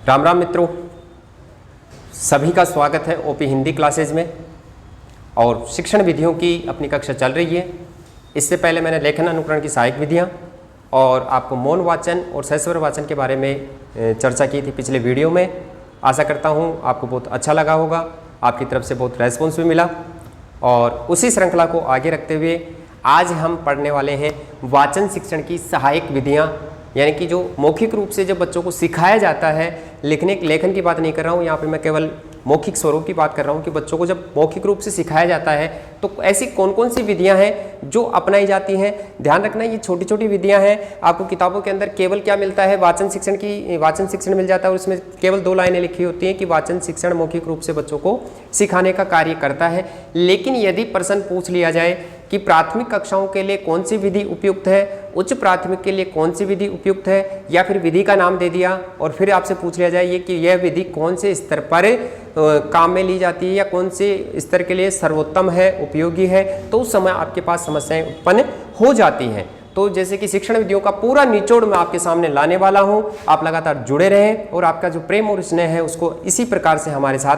राम राम मित्रों, सभी का स्वागत है ओपी हिंदी क्लासेज में। और शिक्षण विधियों की अपनी कक्षा चल रही है। इससे पहले मैंने लेखन अनुकरण की सहायक विधियाँ और आपको मौन वाचन और सहस्वर वाचन के बारे में चर्चा की थी पिछले वीडियो में। आशा करता हूँ आपको बहुत अच्छा लगा होगा, आपकी तरफ से बहुत रेस्पॉन्स भी मिला। और उसी श्रृंखला को आगे रखते हुए आज हम पढ़ने वाले हैं वाचन शिक्षण की सहायक विधियाँ, यानी कि जो मौखिक रूप से जब बच्चों को सिखाया जाता है। लेखन की बात नहीं कर रहा हूँ यहाँ पे, मैं केवल मौखिक स्वरूप की बात कर रहा हूँ कि बच्चों को जब मौखिक रूप से सिखाया जाता है तो ऐसी कौन कौन सी विधियाँ हैं जो अपनाई जाती हैं। ध्यान रखना, ये छोटी छोटी विधियाँ हैं। आपको किताबों के अंदर केवल क्या मिलता है, वाचन शिक्षण मिल जाता है और उसमें केवल 2 लाइनें लिखी होती हैं कि वाचन शिक्षण मौखिक रूप से बच्चों को सिखाने का कार्य करता है। लेकिन यदि प्रश्न पूछ लिया जाए कि प्राथमिक कक्षाओं के लिए कौन सी विधि उपयुक्त है, उच्च प्राथमिक के लिए कौन सी विधि उपयुक्त है, या फिर विधि का नाम दे दिया और फिर आपसे पूछ लिया जाए कि यह विधि कौन से स्तर पर काम में ली जाती है या कौन से स्तर के लिए सर्वोत्तम है, उपयोगी है, तो उस समय आपके पास समस्याएं उत्पन्न हो जाती हैं। तो जैसे कि शिक्षण विधियों का पूरा निचोड़ मैं आपके सामने लाने वाला हूं, आप लगातार जुड़े रहें और आपका जो प्रेम और स्नेह है उसको इसी प्रकार से हमारे साथ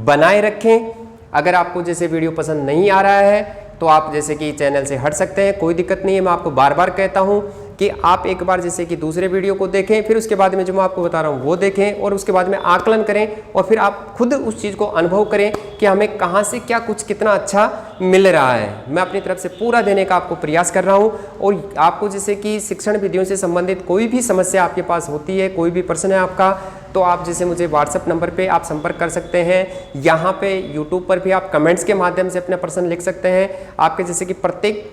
बनाए रखें। अगर आपको जैसे वीडियो पसंद नहीं आ रहा है तो आप जैसे कि चैनल से हट सकते हैं, कोई दिक्कत नहीं है। मैं आपको बार बार कहता हूं कि आप एक बार जैसे कि दूसरे वीडियो को देखें, फिर उसके बाद में जो मैं आपको बता रहा हूं वो देखें और उसके बाद में आकलन करें और फिर आप खुद उस चीज़ को अनुभव करें कि हमें कहां से क्या कुछ कितना अच्छा मिल रहा है। मैं अपनी तरफ से पूरा देने का आपको प्रयास कर रहा हूं। और आपको जैसे कि शिक्षण विधियों से संबंधित कोई भी समस्या आपके पास होती है, कोई भी प्रश्न है आपका, तो आप जैसे मुझे व्हाट्सएप नंबर पे आप संपर्क कर सकते हैं। यहाँ पे यूट्यूब पर भी आप कमेंट्स के माध्यम से अपना प्रश्न लिख सकते हैं। आपके जैसे कि प्रत्येक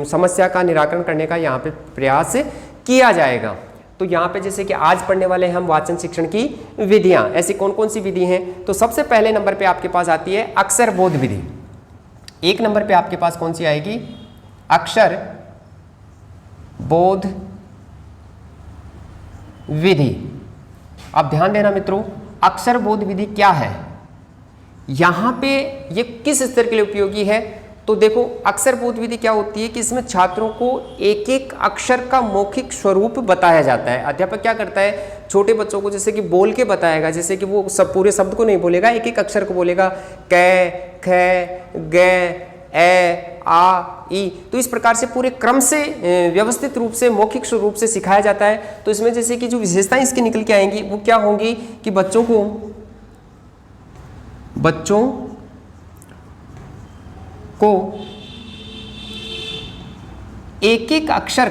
समस्या का निराकरण करने का यहाँ पे प्रयास किया जाएगा। तो यहाँ पे जैसे कि आज पढ़ने वाले हम वाचन शिक्षण की विधियाँ, ऐसी कौन कौन सी विधि हैं। तो सबसे पहले नंबर पे आपके पास आती है अक्षर बोध विधि। 1 नंबर पे आपके पास कौन सी आएगी, अक्षर बोध विधि। अब ध्यान देना मित्रों, अक्षर बोध विधि क्या है, यहां पे ये किस स्तर के लिए उपयोगी है। तो देखो, अक्षर बोध विधि क्या होती है कि इसमें छात्रों को एक एक अक्षर का मौखिक स्वरूप बताया जाता है। अध्यापक क्या करता है, छोटे बच्चों को जैसे कि बोल के बताएगा, जैसे कि वो सब पूरे शब्द को नहीं बोलेगा, एक एक अक्षर को बोलेगा, क ख ग ए आ ई। तो इस प्रकार से पूरे क्रम से व्यवस्थित रूप से मौखिक रूप से सिखाया जाता है। तो इसमें जैसे कि जो विशेषताएं इसकी निकल के आएंगी वो क्या होंगी कि बच्चों को एक एक अक्षर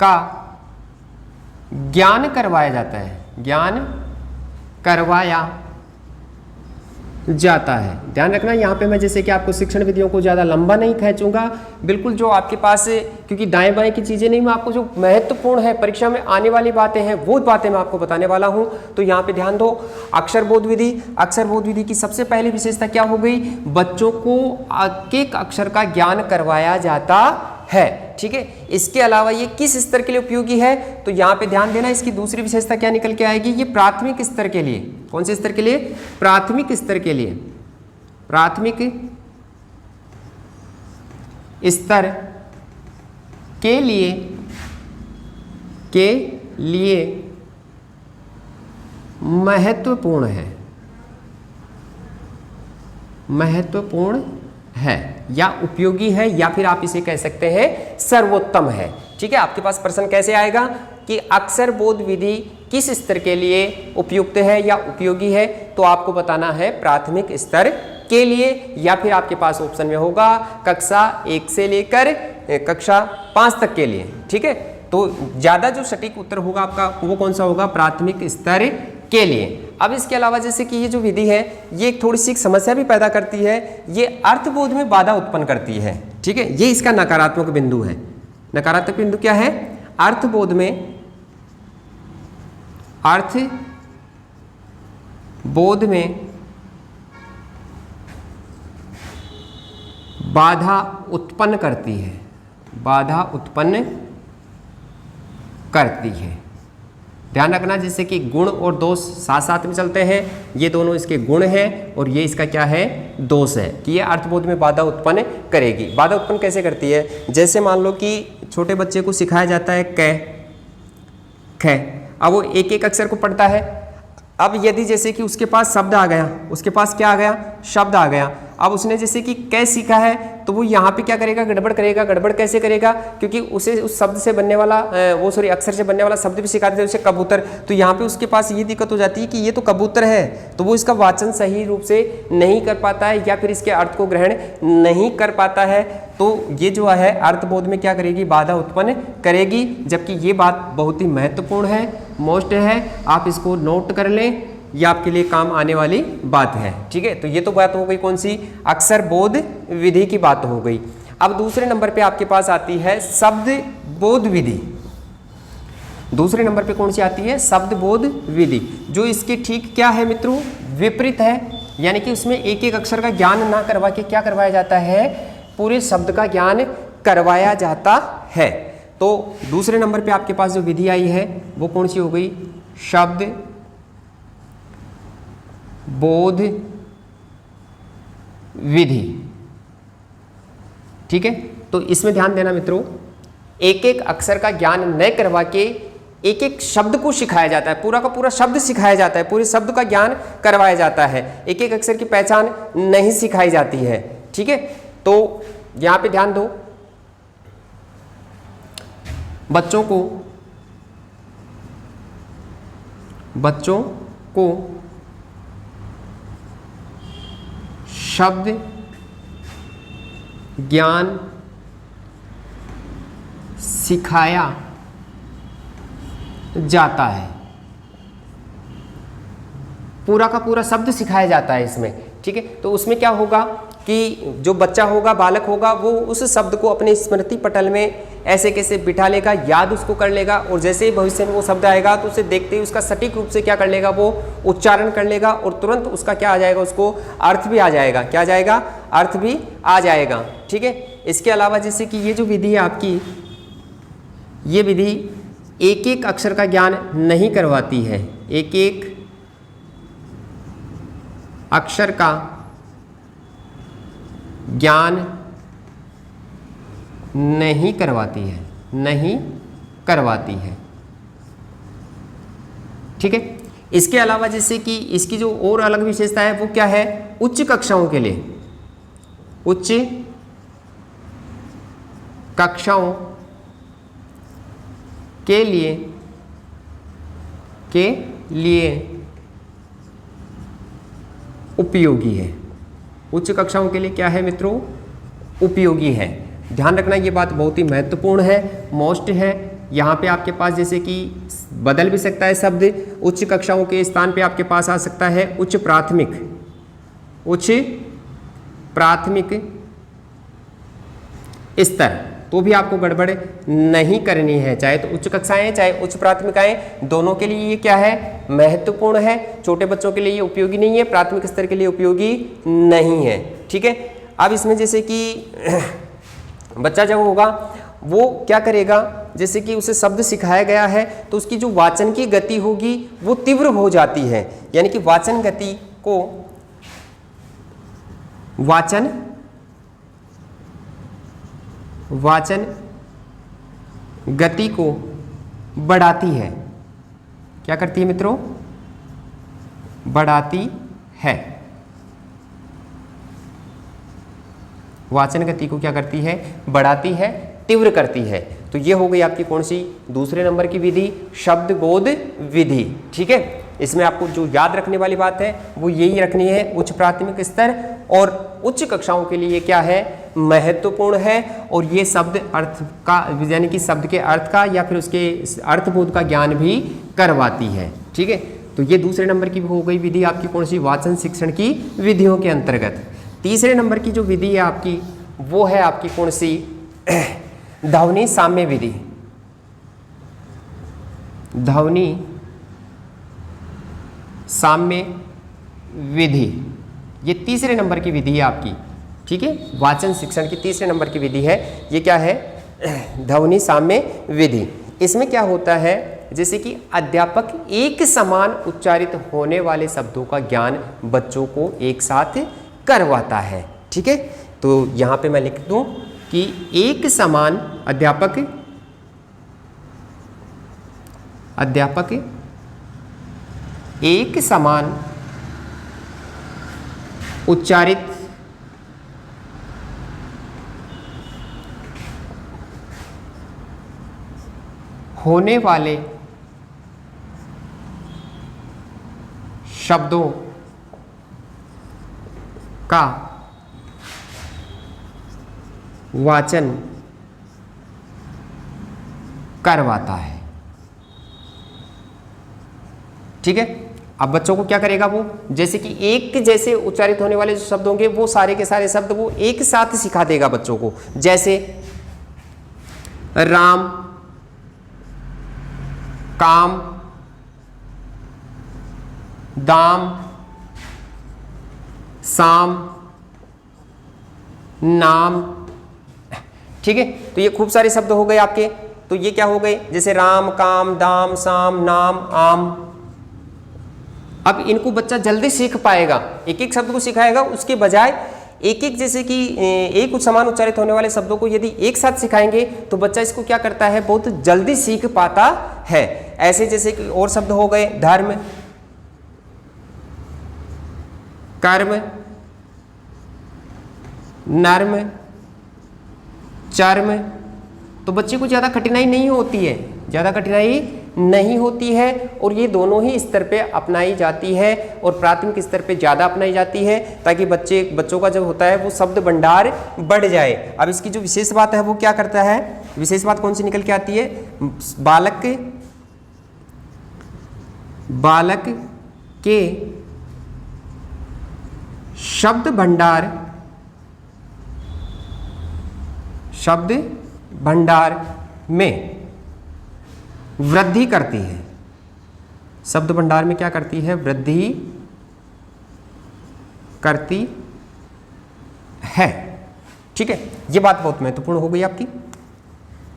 का ज्ञान करवाया जाता है, ज्ञान करवाया जाता है। ध्यान रखना, यहाँ पे मैं जैसे कि आपको शिक्षण विधियों को ज़्यादा लंबा नहीं खींचूंगा, बिल्कुल जो आपके पास, क्योंकि दाएं बाएं की चीज़ें नहीं, मैं आपको जो महत्वपूर्ण है परीक्षा में आने वाली बातें हैं वो बातें मैं आपको बताने वाला हूँ। तो यहाँ पे ध्यान दो, अक्षर बोध विधि की सबसे पहली विशेषता क्या हो गई, बच्चों को एक एक अक्षर का ज्ञान करवाया जाता है। ठीक है, इसके अलावा ये किस स्तर के लिए उपयोगी है, तो यहाँ पे ध्यान देना, इसकी दूसरी विशेषता क्या निकल के आएगी, ये प्राथमिक स्तर के लिए। कौन से स्तर के लिए, प्राथमिक स्तर के लिए, प्राथमिक स्तर के लिए महत्वपूर्ण है या उपयोगी है, या फिर आप इसे कह सकते हैं सर्वोत्तम है। ठीक है, आपके पास प्रश्न कैसे आएगा कि अक्षर बोध विधि किस स्तर के लिए उपयुक्त है या उपयोगी है, तो आपको बताना है प्राथमिक स्तर के लिए, या फिर आपके पास ऑप्शन में होगा कक्षा 1 से लेकर कक्षा 5 तक के लिए। ठीक है, तो ज्यादा जो सटीक उत्तर होगा आपका वो कौन सा होगा, प्राथमिक स्तर के लिए। अब इसके अलावा जैसे कि ये जो विधि है ये एक थोड़ी सी समस्या भी पैदा करती है, ये अर्थबोध में बाधा उत्पन्न करती है। ठीक है, ये इसका नकारात्मक बिंदु है। नकारात्मक बिंदु क्या है, अर्थबोध में बाधा उत्पन्न करती है। ध्यान रखना, जैसे कि गुण और दोष साथ साथ में चलते हैं, ये दोनों इसके गुण हैं और ये इसका क्या है, दोष है, कि ये अर्थबोध में बाधा उत्पन्न करेगी। बाधा उत्पन्न कैसे करती है, जैसे मान लो कि छोटे बच्चे को सिखाया जाता है क, ख। अब वो एक एक अक्षर को पढ़ता है। अब यदि जैसे कि उसके पास शब्द आ गया, उसके पास क्या आ गया, शब्द आ गया। अब उसने जैसे कि कै सीखा है तो वो यहाँ पे क्या करेगा, गड़बड़ करेगा। गड़बड़ कैसे करेगा, क्योंकि उसे उस शब्द से बनने वाला अक्षर से बनने वाला शब्द भी सिखा देते, उसे कबूतर। तो यहाँ पे उसके पास ये दिक्कत हो जाती है कि ये तो कबूतर है, तो वो इसका वाचन सही रूप से नहीं कर पाता है या फिर इसके अर्थ को ग्रहण नहीं कर पाता है। तो ये जो है अर्थबोध में क्या करेगी, बाधा उत्पन्न करेगी। जबकि ये बात बहुत ही महत्वपूर्ण है, मोस्ट है, आप इसको नोट कर लें, ये आपके लिए काम आने वाली बात है। ठीक है, तो ये तो बात हो गई कौन सी, अक्षर बोध विधि की बात हो गई। अब दूसरे नंबर पे आपके पास आती है शब्द बोध विधि। दूसरे नंबर पे कौन सी आती है, शब्द बोध विधि, जो इसकी ठीक क्या है मित्रों, विपरीत है। यानी कि उसमें एक एक अक्षर का ज्ञान ना करवा के क्या करवाया जाता है, पूरे शब्द का ज्ञान करवाया जाता है। तो दूसरे नंबर पे आपके पास जो विधि आई है वो कौन सी हो गई, शब्द बोध विधि। ठीक है, तो इसमें ध्यान देना मित्रों, एक एक अक्षर का ज्ञान न करवा के एक एक शब्द को सिखाया जाता है, पूरा का पूरा शब्द सिखाया जाता है, पूरे शब्द का ज्ञान करवाया जाता है, एक एक अक्षर की पहचान नहीं सिखाई जाती है। ठीक है, तो यहां पे ध्यान दो, बच्चों को शब्द ज्ञान सिखाया जाता है, पूरा का पूरा शब्द सिखाया जाता है इसमें। ठीक है, तो उसमें क्या होगा कि जो बच्चा होगा, बालक होगा, वो उस शब्द को अपने स्मृति पटल में ऐसे कैसे बिठा लेगा, याद उसको कर लेगा, और जैसे ही भविष्य में वो शब्द आएगा तो उसे देखते ही उसका सटीक रूप से क्या कर लेगा, वो उच्चारण कर लेगा, और तुरंत उसका क्या आ जाएगा, उसको अर्थ भी आ जाएगा। क्या आ जाएगा, अर्थ भी आ जाएगा। ठीक है, इसके अलावा जैसे कि ये जो विधि है आपकी, ये विधि एक एक अक्षर का ज्ञान नहीं करवाती है, एक एक अक्षर का ज्ञान नहीं करवाती है। ठीक है, इसके अलावा जैसे कि इसकी जो और अलग विशेषता है वो क्या है, उच्च कक्षाओं के लिए, उच्च कक्षाओं के लिए उपयोगी है। उच्च कक्षाओं के लिए क्या है मित्रों, उपयोगी है। ध्यान रखना, ये बात बहुत ही महत्वपूर्ण है, मोस्ट है। यहाँ पे आपके पास जैसे कि बदल भी सकता है शब्द, उच्च कक्षाओं के स्थान पे आपके पास आ सकता है उच्च प्राथमिक स्तर, तो भी आपको गड़बड़ नहीं करनी है। चाहे तो उच्च कक्षाएं चाहे उच्च प्राथमिकाएं, दोनों के लिए ये क्या है, महत्वपूर्ण है। छोटे बच्चों के लिए ये उपयोगी नहीं है, प्राथमिक स्तर के लिए उपयोगी नहीं है। ठीक है, अब इसमें जैसे कि बच्चा जब होगा वो क्या करेगा, जैसे कि उसे शब्द सिखाया गया है तो उसकी जो वाचन की गति होगी वो तीव्र हो जाती है। यानी कि वाचन गति को बढ़ाती है। क्या करती है मित्रों, बढ़ाती है। वाचन गति को क्या करती है, बढ़ाती है, तीव्र करती है। तो ये हो गई आपकी कौन सी, दूसरे नंबर की विधि, शब्द बोध विधि। ठीक है, इसमें आपको जो याद रखने वाली बात है वो यही रखनी है, उच्च प्राथमिक स्तर और उच्च कक्षाओं के लिए क्या है, महत्वपूर्ण है। और ये शब्द अर्थ का, यानी कि शब्द के अर्थ का या फिर उसके अर्थबोध का ज्ञान भी करवाती है। ठीक है, तो ये दूसरे नंबर की हो गई विधि आपकी कौन सी, वाचन शिक्षण की विधियों के अंतर्गत। तीसरे नंबर की जो विधि है आपकी वो है आपकी कौन सी, ध्वनि साम्य विधि। ध्वनि साम्य विधि, ये तीसरे नंबर की विधि है आपकी। ठीक है, वाचन शिक्षण की तीसरे नंबर की विधि है। ये क्या है, ध्वनि साम्य विधि। इसमें क्या होता है, जैसे कि अध्यापक एक समान उच्चारित होने वाले शब्दों का ज्ञान बच्चों को एक साथ करवाता है। ठीक है, तो यहाँ पे मैं लिख दूँ कि एक समान अध्यापक अध्यापक एक समान उच्चारित होने वाले शब्दों का वाचन करवाता है। ठीक है, अब बच्चों को क्या करेगा वो, जैसे कि एक जैसे उच्चारित होने वाले जो शब्द होंगे वो सारे के सारे शब्द वो एक साथ सिखा देगा बच्चों को। जैसे राम, काम, दाम, साम, नाम। ठीक है, तो ये खूब सारे शब्द हो गए आपके। तो ये क्या हो गए, जैसे राम, काम, दाम, साम, नाम, आम। अब इनको बच्चा जल्दी सीख पाएगा, एक एक शब्द को सिखाएगा, उसके बजाय एक एक जैसे कि एक समान उच्चारित होने वाले शब्दों को यदि एक साथ सिखाएंगे तो बच्चा इसको क्या करता है, बहुत जल्दी सीख पाता है। ऐसे जैसे कि और शब्द हो गए, धर्म, कर्म, नर्म, चर्म। तो बच्चे को ज़्यादा कठिनाई नहीं होती है, ज़्यादा कठिनाई नहीं होती है, और ये दोनों ही स्तर पे अपनाई जाती है, और प्राथमिक स्तर पे ज़्यादा अपनाई जाती है, ताकि बच्चों का जब होता है वो शब्द भंडार बढ़ जाए। अब इसकी जो विशेष बात है वो क्या करता है, विशेष बात कौन सी निकल के आती है, बालक के शब्द भंडार में वृद्धि करती है। शब्द भंडार में क्या करती है, वृद्धि करती है। ठीक है, ये बात बहुत महत्वपूर्ण हो गई आपकी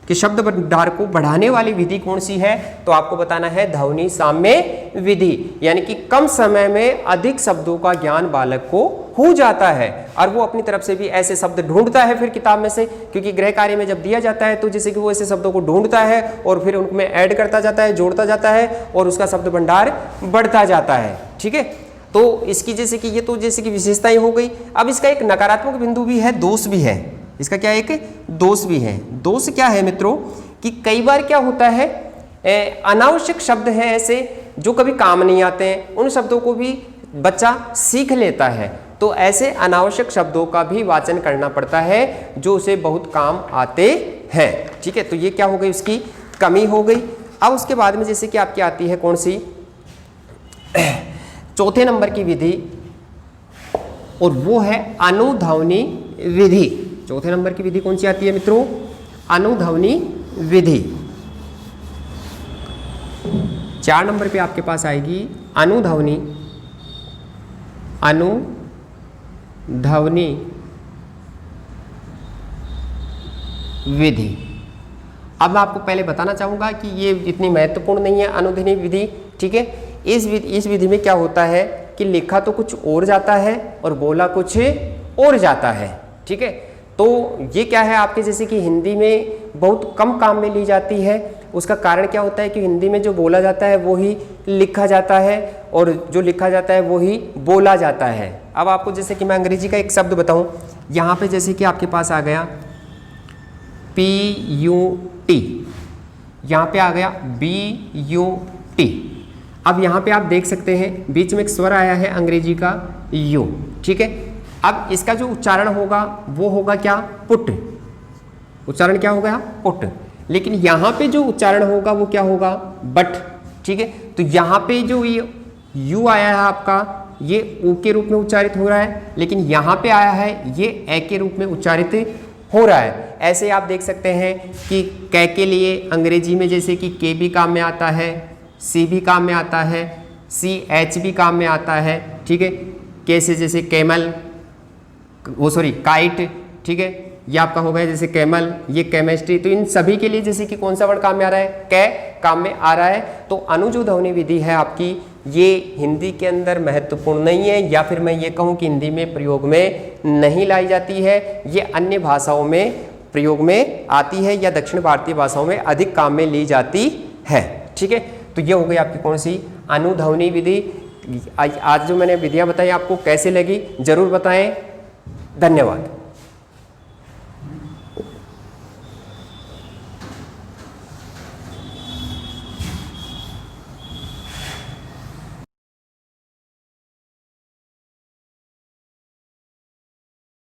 कि शब्द भंडार को बढ़ाने वाली विधि कौन सी है, तो आपको बताना है ध्वनि साम्य विधि, यानी कि कम समय में अधिक शब्दों का ज्ञान बालक को हो जाता है, और वो अपनी तरफ से भी ऐसे शब्द ढूंढता है फिर किताब में से, क्योंकि गृह कार्य में जब दिया जाता है तो जैसे कि वो ऐसे शब्दों को ढूंढता है और फिर उनमें ऐड करता जाता है, जोड़ता जाता है, और उसका शब्द भंडार बढ़ता जाता है। ठीक है, तो इसकी जैसे कि ये तो जैसे कि विशेषताएं हो गई। अब इसका एक नकारात्मक बिंदु भी है, दोष भी है। इसका क्या एक दोष भी है। दोष क्या है मित्रों, कि कई बार क्या होता है, अनावश्यक शब्द हैं ऐसे जो कभी काम नहीं आते हैं, उन शब्दों को भी बच्चा सीख लेता है, तो ऐसे अनावश्यक शब्दों का भी वाचन करना पड़ता है जो उसे बहुत काम आते हैं। ठीक है, तो ये क्या हो गई, उसकी कमी हो गई। अब उसके बाद में जैसे कि आपकी आती है कौन सी, चौथे नंबर की विधि, और वो है अनुध्वनि विधि। चौथे नंबर की विधि कौन सी आती है मित्रों, अनुध्वनि विधि। 4 नंबर पे आपके पास आएगी अनुध्वनि विधि। अब मैं आपको पहले बताना चाहूँगा कि ये इतनी महत्वपूर्ण नहीं है अनुध्वनि विधि। ठीक है, इस विधि में क्या होता है कि लिखा तो कुछ और जाता है और बोला कुछ और जाता है। ठीक है, तो ये क्या है आपके, जैसे कि हिंदी में बहुत कम काम में ली जाती है। उसका कारण क्या होता है कि हिंदी में जो बोला जाता है वो ही लिखा जाता है, और जो लिखा जाता है वो ही बोला जाता है। अब आपको जैसे कि मैं अंग्रेजी का एक शब्द बताऊं, यहाँ पे जैसे कि आपके पास आ गया PUT, यहाँ पे आ गया BUT। अब यहाँ पे आप देख सकते हैं बीच में एक स्वर आया है अंग्रेजी का U। ठीक है, अब इसका जो उच्चारण होगा वो होगा क्या, पुट। उच्चारण क्या होगा, पुट। लेकिन यहाँ पे जो उच्चारण होगा वो क्या होगा, बट। ठीक है, तो यहाँ पे जो ये यू आया है आपका, ये ओ के रूप में उच्चारित हो रहा है, लेकिन यहाँ पे आया है ये ए के रूप में उच्चारित हो रहा है। ऐसे आप देख सकते हैं कि कै के लिए अंग्रेजी में जैसे कि के भी काम में आता है, सी भी काम में आता है, CH भी काम में आता है। ठीक है, के से जैसे कैमल, काइट। ठीक है, ये आपका हो गया जैसे कैमल, ये केमिस्ट्री। तो इन सभी के लिए जैसे कि कौन सा वर्ड काम में आ रहा है, कै काम में आ रहा है। तो अनुध्वनि विधि है आपकी, ये हिंदी के अंदर महत्वपूर्ण नहीं है, या फिर मैं ये कहूँ कि हिंदी में प्रयोग में नहीं लाई जाती है। ये अन्य भाषाओं में प्रयोग में आती है, या दक्षिण भारतीय भाषाओं में अधिक काम में ली जाती है। ठीक है, तो ये हो गई आपकी कौन सी अनुध्वनि विधि। आज जो मैंने विधियां बताई आपको कैसे लगी जरूर बताएं। धन्यवाद।